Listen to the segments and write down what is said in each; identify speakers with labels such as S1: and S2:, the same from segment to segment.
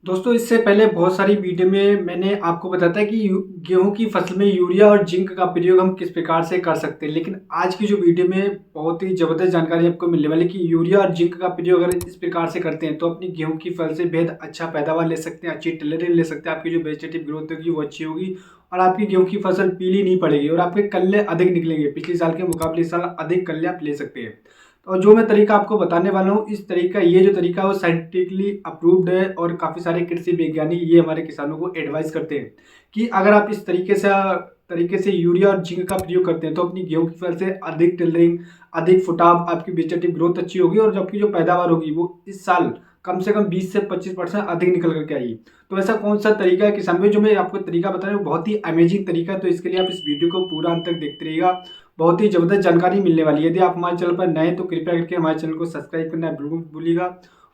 S1: दोस्तों, इससे पहले बहुत सारी वीडियो में मैंने आपको बताया था कि गेहूं की फसल में यूरिया और जिंक का प्रयोग हम किस प्रकार से कर सकते हैं। लेकिन आज की जो वीडियो में बहुत ही ज़बरदस्त जानकारी आपको मिलने वाली है कि यूरिया और जिंक का प्रयोग अगर इस प्रकार से करते हैं तो अपनी गेहूं की फसल से बेहद अच्छा पैदावार ले सकते हैं, अच्छी टिलरिंग ले सकते हैं, आपकी जो वेजिटेटिव ग्रोथ होगी वो अच्छी होगी और आपकी गेहूं की फसल पीली नहीं पड़ेगी और आपके कल्ले अधिक निकलेंगे। पिछले साल के मुकाबले इस साल अधिक कल्ले आप ले सकते हैं। और जो मैं तरीका आपको बताने वाला हूँ, इस तरीका ये जो तरीका है वो साइंटिफिकली अप्रूव्ड है और काफ़ी सारे कृषि वैज्ञानिक ये हमारे किसानों को एडवाइस करते हैं कि अगर आप इस तरीके से यूरिया और जिंक का प्रयोग करते हैं तो अपनी गेहूं की फसल से अधिक टिलरिंग, अधिक फुटाव, आपकी वेजिटेटिव ग्रोथ अच्छी होगी और जो आपकी जो पैदावार होगी वो इस साल कम से कम 20 से 25% अधिक निकल करके आएगी। तो ऐसा कौन सा तरीका है किसान भाई, जो मैं आपको तरीका बता रहा हूँ बहुत ही अमेजिंग तरीका है। तो इसके लिए आप इस वीडियो को पूरा अंत तक देखते रहिएगा, बहुत ही जबरदस्त जानकारी मिलने वाली है। यदि आप हमारे चैनल पर नए तो कृपया करके हमारे चैनल को सब्सक्राइब करना बिल्कुल मत भूलिएगा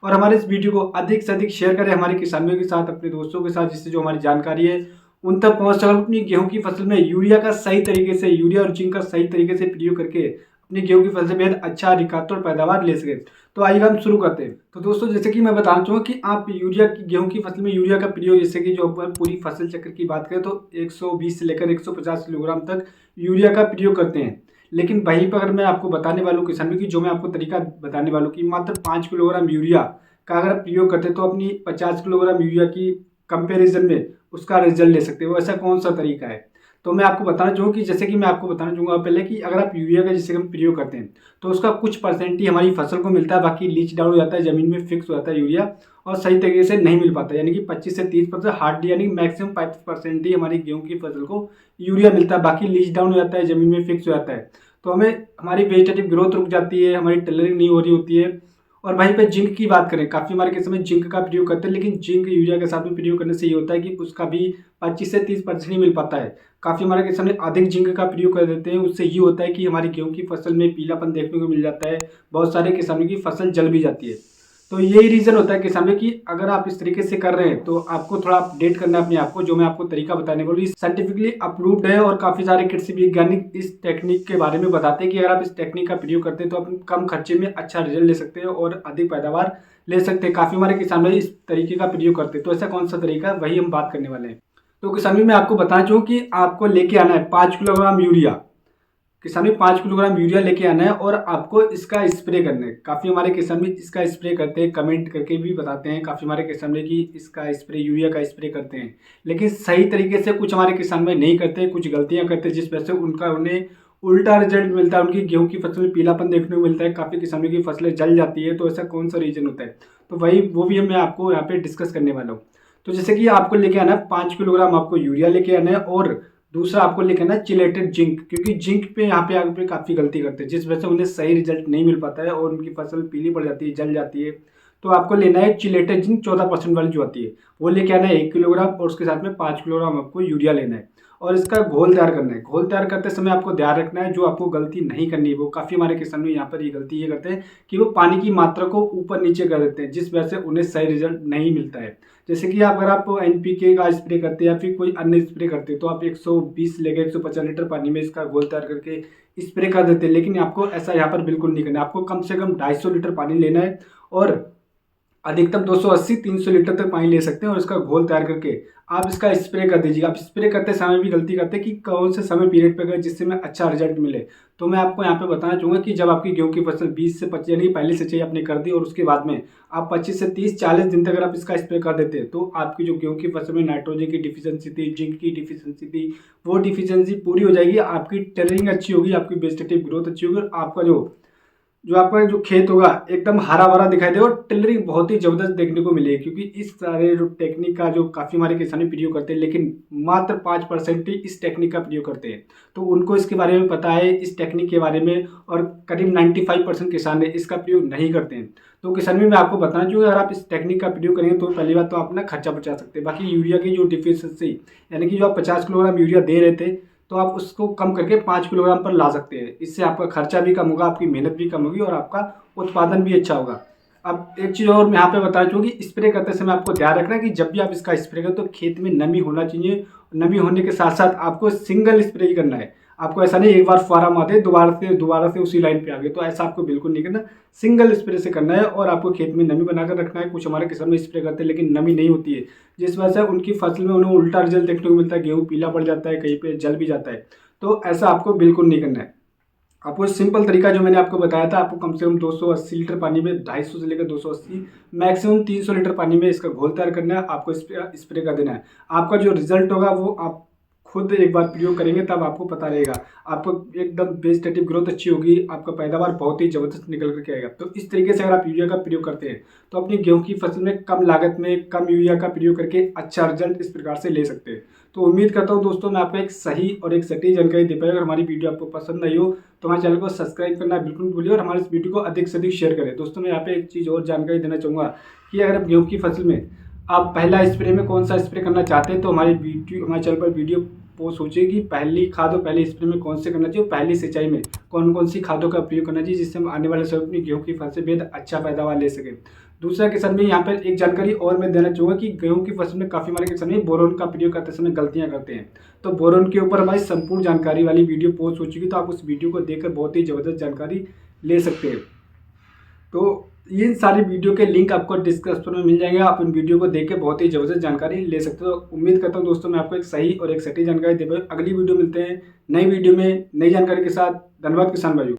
S1: और हमारे इस वीडियो को अधिक से अधिक शेयर करें हमारे किसानों के साथ, अपने दोस्तों के साथ, जिससे जो हमारी जानकारी है उन तक पहुंच सके। अपनी गेहूं की फसल में यूरिया और जिंक का सही तरीके से प्रयोग करके अपनी गेहूं की फसल से बेहद अच्छा रिकार्ड और पैदावार ले सके। तो आइए हम शुरू करते हैं। तो दोस्तों, जैसे कि मैं बताना चाहूँगा कि आप गेहूं की फसल में यूरिया का प्रयोग, जैसे कि जो अपन पूरी फसल चक्र की बात करें तो 120 से लेकर 150 किलोग्राम तक यूरिया का प्रयोग करते हैं। लेकिन वहीं पर अगर मैं आपको बताने वालों किसान की जो मैं आपको तरीका बताने वालों की मात्र 5 किलोग्राम यूरिया का अगर आप प्रयोग करते हैं तो अपनी 50 किलोग्राम यूरिया की कंपैरिजन में उसका रिजल्ट ले सकते हो। ऐसा कौन सा तरीका है, तो मैं आपको बताना चाहूँगा कि जैसे कि मैं आपको बताना चाहूँगा पहले कि अगर आप यूरिया का जैसे हम प्रयोग करते हैं तो उसका कुछ परसेंट ही हमारी फसल को मिलता है, बाकी लीच डाउन हो जाता है, जमीन में फिक्स हो जाता है यूरिया और सही तरीके से नहीं मिल पाता। यानी कि 25 से 30% हार्डली यानी मैक्सिमम 5% ही हमारी गेहूं की फसल को यूरिया मिलता है, बाकी लीच डाउन हो जाता है, जमीन में फिक्स हो जाता है। तो हमें हमारी वेजिटेटिव ग्रोथ रुक जाती है, हमारी टेलरिंग नहीं हो रही होती है। और वहीं पे जिंक की बात करें, काफ़ी हमारे किसान में जिंक का प्रयोग करते हैं, लेकिन जिंक यूरिया के साथ में प्रयोग करने से ये होता है कि उसका भी 25 से 30% ही मिल पाता है। काफ़ी हमारे किसान में अधिक जिंक का प्रयोग कर देते हैं, उससे ये होता है कि हमारी गेहूं की फसल में पीलापन देखने को मिल जाता है, बहुत सारे किसानों की फसल जल भी जाती है। तो यही रीज़न होता है किसान में कि अगर आप इस तरीके से कर रहे हैं तो आपको थोड़ा अपडेट करना है अपने आप को। जो मैं आपको तरीका बताने वाला हूँ साइंटिफिकली अप्रूव्ड है और काफ़ी सारे कृषि वैज्ञानिक इस टेक्निक के बारे में बताते हैं कि अगर आप इस टेक्निक का प्रयोग करते हैं तो आप कम खर्चे में अच्छा रिजल्ट ले सकते हैं और अधिक पैदावार ले सकते हैं। काफ़ी हमारे किसान भाई इस तरीके का प्रयोग करते हैं। तो ऐसा कौन सा तरीका है वही हम बात करने वाले हैं। तो किसान भाई मैं आपको बताना चाहूँ कि आपको लेके आना है 5 किलोग्राम यूरिया। किसान भी 5 किलोग्राम यूरिया लेके आना है और आपको इसका स्प्रे करना है। काफ़ी हमारे किसान भी इसका स्प्रे करते हैं, कमेंट करके भी बताते हैं काफ़ी हमारे किसान भी कि इसका स्प्रे यूरिया का स्प्रे करते हैं, लेकिन सही तरीके से कुछ हमारे किसान भाई नहीं करते, कुछ गलतियां करते हैं जिस वजह से उन्हें उल्टा रिजल्ट मिलता है। उनकी गेहूं की फसल में पीलापन देखने को मिलता है, काफ़ी किसानों की फसलें जल जाती है। तो ऐसा कौन सा रीजन होता है, तो वो भी मैं आपको यहाँ पे डिस्कस करने वाला हूँ। तो जैसे कि आपको लेके आना है 5 किलोग्राम आपको यूरिया लेके आना है और दूसरा आपको लेके आना है चिलेटेड जिंक, क्योंकि जिंक पे यहाँ पे आगे पे काफ़ी गलती करते हैं जिस वजह से उन्हें सही रिजल्ट नहीं मिल पाता है और उनकी फसल पीली पड़ जाती है, जल जाती है। तो आपको लेना है चिलेटेड जिंक 14% वाली जो आती है वो लेके आना है 1 किलोग्राम और उसके साथ में 5 किलोग्राम आपको यूरिया लेना है और इसका घोल तैयार करना है। घोल तैयार करते समय आपको ध्यान रखना है, जो आपको गलती नहीं करनी है, वो काफ़ी हमारे किसान यहाँ पर ये गलती ये करते हैं कि वो पानी की मात्रा को ऊपर नीचे कर देते हैं जिस वजह से उन्हें सही रिजल्ट नहीं मिलता है। जैसे कि अगर आप एनपीके का स्प्रे करते हैं या फिर कोई अन्य स्प्रे करते हैं तो आप 120 लेकर 150 लीटर पानी में इसका घोल तैयार करके स्प्रे कर देते हैं, लेकिन आपको ऐसा यहाँ पर बिल्कुल नहीं करना है। आपको कम से कम 250 लीटर पानी लेना है और अधिकतम 280-300 लीटर तक पानी ले सकते हैं और इसका घोल तैयार करके आप इसका स्प्रे कर दीजिए। आप स्प्रे करते समय भी गलती करते हैं कि कौन से समय पीरियड पे करें जिससे में अच्छा रिजल्ट मिले। तो मैं आपको यहाँ पे बताना चाहूँगा कि जब आपकी गेहूं की फसल 20 से 25 यानी पहली सिंचाई आपने कर दी और उसके बाद में आप 25 से 30-40 दिन तक अगर आप इसका स्प्रे कर देते हैं तो आपकी जो गेहूं की फसल में नाइट्रोजन की डिफिशियंसी थी, जिंक की डिफिशियंसी थी, वो डिफिशियंसी पूरी हो जाएगी। आपकी टेलरिंग अच्छी होगी, आपकी वेजिटेटिव ग्रोथ अच्छी होगी और आपका जो खेत होगा एकदम हरा भरा दिखाई देगा और टिलरिंग बहुत ही जबरदस्त देखने को मिलेगी। क्योंकि इस सारे जो टेक्निक का जो काफ़ी हमारे किसान प्रयोग करते हैं, लेकिन मात्र 5% ही इस टेक्निक का प्रयोग करते हैं। तो उनको इसके बारे में पता है इस टेक्निक के बारे में और करीब 95% किसान इसका प्रयोग नहीं करते हैं। तो किसान भी मैं आपको बताना चाहूँगा अगर आप इस टेक्निक का प्रयोग करेंगे तो पहली बात तो आप अपना खर्चा बचा सकते हैं। बाकी यूरिया की जो डिफिशियंसी यानी कि जो आप 50 किलोग्राम यूरिया दे रहे थे तो आप उसको कम करके 5 किलोग्राम पर ला सकते हैं। इससे आपका खर्चा भी कम होगा, आपकी मेहनत भी कम होगी और आपका उत्पादन भी अच्छा होगा। अब एक चीज़ और मैं यहाँ पे बताना चाहूँगी, स्प्रे करते समय आपको ध्यान रखना है कि जब भी आप इसका स्प्रे करें तो खेत में नमी होना चाहिए। नमी होने के साथ साथ आपको सिंगल स्प्रे ही करना है। आपको ऐसा नहीं एक बार फुहारा मार दे दोबारा से उसी लाइन पे आ गए, तो ऐसा आपको बिल्कुल नहीं करना। सिंगल स्प्रे से करना है और आपको खेत में नमी बनाकर रखना है। कुछ हमारे किसान में स्प्रे करते हैं लेकिन नमी नहीं होती है, जिस वजह से उनकी फसल में उन्हें उल्टा रिजल्ट देखने को मिलता है, गेहूँ पीला पड़ जाता है, कहीं पे जल भी जाता है। तो ऐसा आपको बिल्कुल नहीं करना है। आपको सिंपल तरीका जो मैंने आपको बताया था, आपको कम से कम 280 लीटर पानी में 250 से लेकर 280 मैक्सिमम 300 लीटर पानी में इसका घोल तैयार करना है, आपको स्प्रे कर देना है। आपका जो रिजल्ट होगा वो आप खुद एक बार प्रयोग करेंगे तब आपको पता रहेगा। आपको एकदम वेजिटेटिव ग्रोथ अच्छी होगी, आपका पैदावार बहुत ही ज़बरदस्त निकल करके आएगा। तो इस तरीके से अगर आप यूरिया का प्रयोग करते हैं तो अपनी गेहूं की फसल में कम लागत में कम यूरिया का प्रयोग करके अच्छा रिजल्ट इस प्रकार से ले सकते हैं। तो उम्मीद करता हूं दोस्तों मैं आपको एक सही और एक सटीक जानकारी दे पाया। अगर हमारी वीडियो आपको पसंद आई हो तो हमारे चैनल को सब्सक्राइब करना बिल्कुल मत भूलिए और हमारे इस वीडियो को अधिक से अधिक शेयर करें। दोस्तों मैं यहाँ पे एक चीज़ और जानकारी देना चाहूँगा कि अगर आप गेहूँ की फसल में आप पहला स्प्रे में कौन सा स्प्रे करना चाहते हैं तो हमारे चैनल पर वीडियो पोस्ट हो जाएगी। पहली खाद और पहले स्प्रे में कौन से करना चाहिए, पहली सिंचाई में कौन कौन सी खादों का प्रयोग करना चाहिए, जिससे हम आने वाले समय अपनी गेहूं की फसल में अच्छा पैदावार ले सकें। दूसरा किसान में यहाँ पर एक जानकारी और मैं देना चाहूँगा कि गेहूं की फसल में काफ़ी हमारे किसान में बोरोन का प्रयोग करते समय गलतियाँ करते हैं। तो बोरोन के ऊपर हमारी संपूर्ण जानकारी वाली वीडियो पोस्ट हो चुकी है, तो आप उस वीडियो को देखकर बहुत ही ज़बरदस्त जानकारी ले सकते हैं। तो इन सारी वीडियो के लिंक आपको डिस्क्रिप्शन में मिल जाएंगे, आप इन वीडियो को देख के बहुत ही ज़बरदस्त जानकारी ले सकते हो। तो उम्मीद करता हूँ दोस्तों मैं आपको एक सही और एक सटीक जानकारी दे पाऊँ। अगली वीडियो मिलते हैं नई वीडियो में नई जानकारी के साथ। धन्यवाद किसान भाइयों।